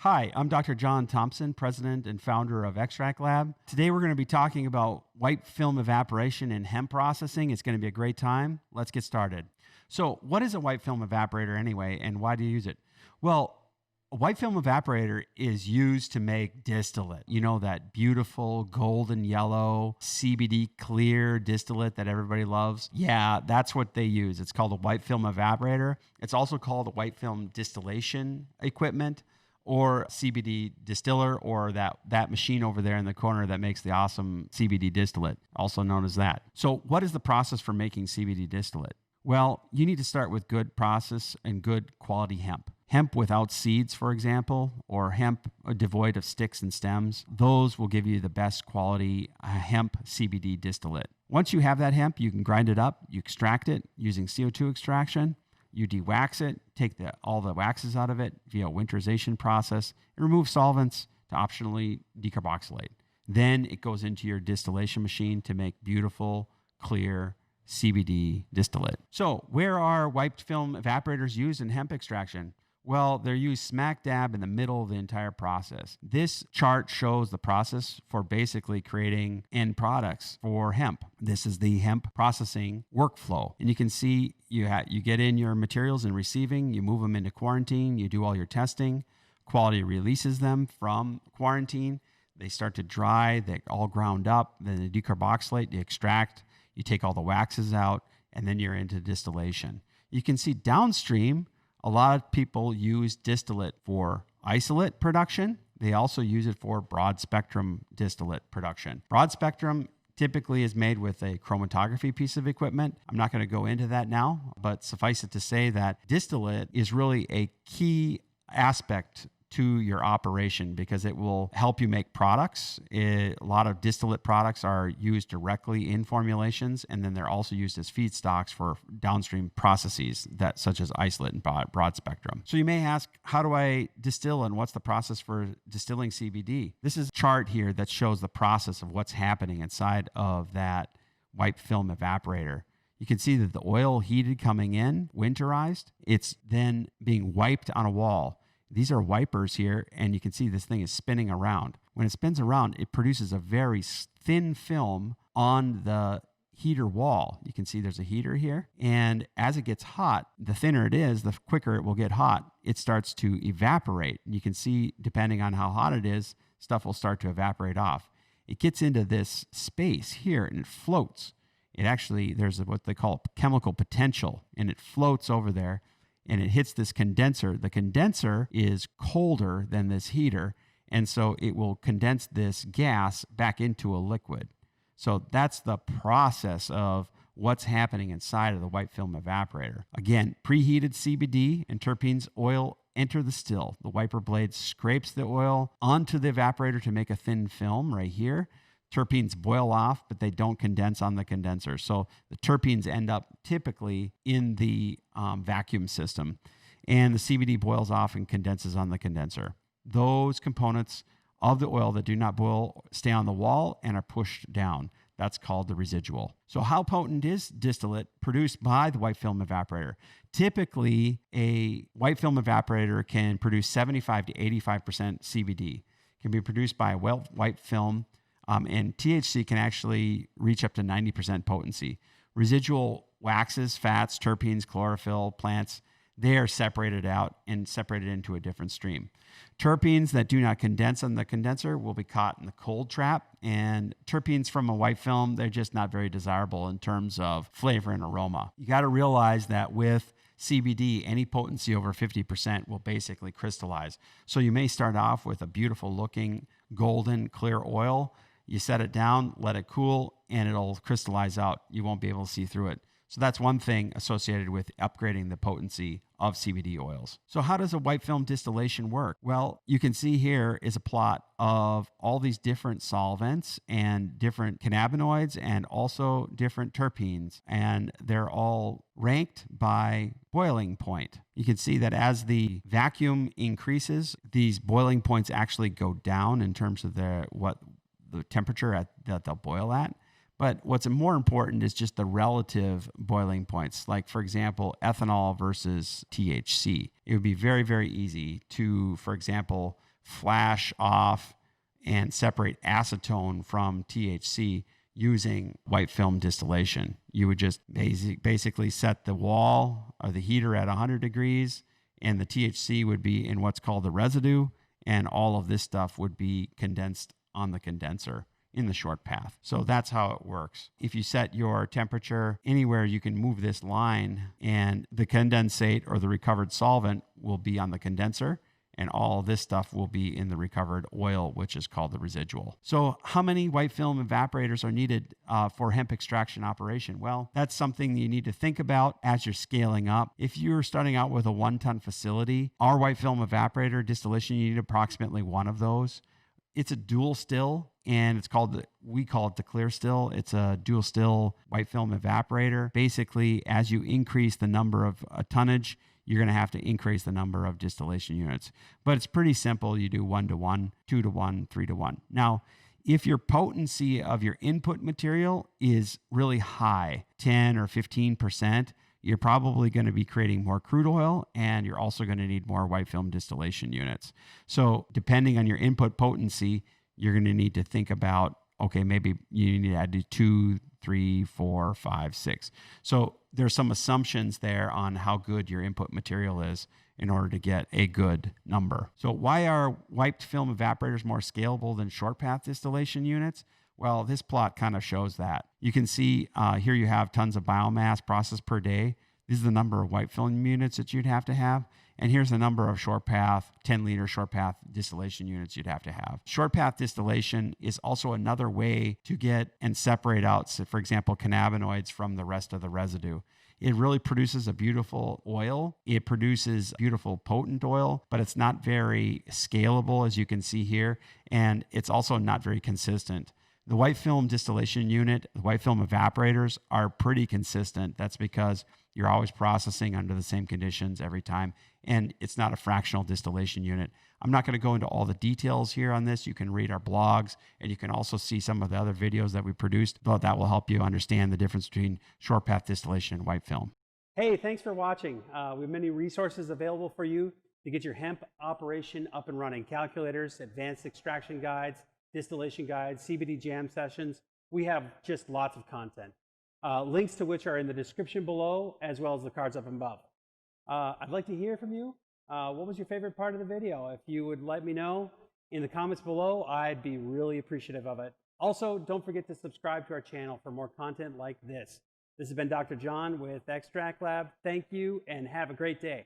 Hi, I'm Dr. John Thompson, president and founder of extraktLAB. Today we're going to be talking about white film evaporation and hemp processing. It's going to be a great time. Let's get started. So what is a white film evaporator anyway, and why do you use it? Well, a white film evaporator is used to make distillate. You know, that beautiful golden yellow CBD clear distillate that everybody loves? Yeah, that's what they use. It's called a white film evaporator. It's also called a white film distillation equipment, or CBD distiller, or that machine over there in the corner that makes the awesome CBD distillate, also known as that. So what is the process for making CBD distillate? Well, you need to start with good process and good quality hemp. Hemp without seeds, for example, or hemp devoid of sticks and stems, those will give you the best quality hemp CBD distillate. Once you have that hemp, you can grind it up, you extract it using CO2 extraction. You de-wax it, take all the waxes out of it via a winterization process, and remove solvents to optionally decarboxylate. Then it goes into your distillation machine to make beautiful, clear CBD distillate. So where are white film evaporators used in hemp extraction? Well, they're used smack dab in the middle of the entire process. This chart shows the process for basically creating end products for hemp. This is the hemp processing workflow. And you can see you get in your materials in receiving, you move them into quarantine, you do all your testing, quality releases them from quarantine, they start to dry, they're all ground up, then they decarboxylate, you extract, you take all the waxes out, and then you're into distillation. You can see downstream, a lot of people use distillate for isolate production. They also use it for broad spectrum distillate production. Broad spectrum typically is made with a chromatography piece of equipment. I'm not going to go into that now, but suffice it to say that distillate is really a key aspect to your operation because it will help you make products. A lot of distillate products are used directly in formulations, and then they're also used as feedstocks for downstream processes such as isolate and broad spectrum. So you may ask, how do I distill and what's the process for distilling CBD? This is a chart here that shows the process of what's happening inside of that white film evaporator. You can see that the oil heated coming in, winterized, it's then being wiped on a wall. These are wipers here, and you can see this thing is spinning around. When it spins around, it produces a very thin film on the heater wall. You can see there's a heater here, and as it gets hot, the thinner it is, the quicker it will get hot. It starts to evaporate. And you can see, depending on how hot it is, stuff will start to evaporate off. It gets into this space here, and it floats. There's what they call chemical potential, and it floats over there, and it hits this condenser. The condenser is colder than this heater, and so it will condense this gas back into a liquid. So that's the process of what's happening inside of the white film evaporator. Again, preheated CBD and terpenes oil enter the still. The wiper blade scrapes the oil onto the evaporator to make a thin film right here. Terpenes boil off, but they don't condense on the condenser. So the terpenes end up typically in the vacuum system, and the CBD boils off and condenses on the condenser. Those components of the oil that do not boil stay on the wall and are pushed down. That's called the residual. So how potent is distillate produced by the white film evaporator? Typically, a white film evaporator can produce 75 to 85% CBD. It can be produced by a white film, and THC can actually reach up to 90% potency. Residual waxes, fats, terpenes, chlorophyll, plants, they are separated out and separated into a different stream. Terpenes that do not condense on the condenser will be caught in the cold trap, and terpenes from a white film, they're just not very desirable in terms of flavor and aroma. You got to realize that with CBD, any potency over 50% will basically crystallize. So you may start off with a beautiful looking golden clear oil. You set it down, let it cool, and it'll crystallize out. You won't be able to see through it. So that's one thing associated with upgrading the potency of CBD oils. So how does a white film distillation work? Well, you can see here is a plot of all these different solvents and different cannabinoids and also different terpenes, and they're all ranked by boiling point. You can see that as the vacuum increases, these boiling points actually go down in terms of the temperature that they'll boil at. But what's more important is just the relative boiling points. Like, for example, ethanol versus THC. It would be very, very easy to, for example, flash off and separate acetone from THC using white film distillation. You would just basically set the wall or the heater at 100 degrees, and the THC would be in what's called the residue, and all of this stuff would be condensed on the condenser in the short path. So that's how it works. If you set your temperature anywhere, you can move this line, and the condensate or the recovered solvent will be on the condenser, and all this stuff will be in the recovered oil, which is called the residual. So how many white film evaporators are needed for hemp extraction operation? Well, that's something you need to think about as you're scaling up. If you're starting out with a 1-ton facility, our white film evaporator distillation, you need approximately one of those. It's a dual still, and we call it the clear still. It's a dual still white film evaporator. Basically, as you increase the number of tonnage, you're going to have to increase the number of distillation units. But it's pretty simple. You do 1-to-1, 2-to-1, 3-to-1. Now, if your potency of your input material is really high, 10 or 15%, you're probably going to be creating more crude oil, and you're also going to need more white film distillation units. So depending on your input potency, you're going to need to think about, okay, maybe you need to add 2, 3, 4, 5, 6. So there's some assumptions there on how good your input material is in order to get a good number. So why are white film evaporators more scalable than short path distillation units? Well, this plot kind of shows that. You can see here you have tons of biomass processed per day. This is the number of white film units that you'd have to have. And here's the number of short path, 10-liter short path distillation units you'd have to have. Short path distillation is also another way to get and separate out, so for example, cannabinoids from the rest of the residue. It really produces a beautiful oil. It produces beautiful potent oil, but it's not very scalable, as you can see here. And it's also not very consistent. The white film distillation unit, the white film evaporators are pretty consistent. That's because you're always processing under the same conditions every time, and it's not a fractional distillation unit. I'm not going to go into all the details here on this. You can read our blogs, and you can also see some of the other videos that we produced, but that will help you understand the difference between short path distillation and white film. Hey, thanks for watching. We have many resources available for you to get your hemp operation up and running. Calculators, advanced extraction guides, distillation guides, CBD jam sessions. We have just lots of content. Links to which are in the description below, as well as the cards up above. I'd like to hear from you. What was your favorite part of the video? If you would let me know in the comments below, I'd be really appreciative of it. Also, don't forget to subscribe to our channel for more content like this. This has been Dr. John with extraktLAB. Thank you, and have a great day.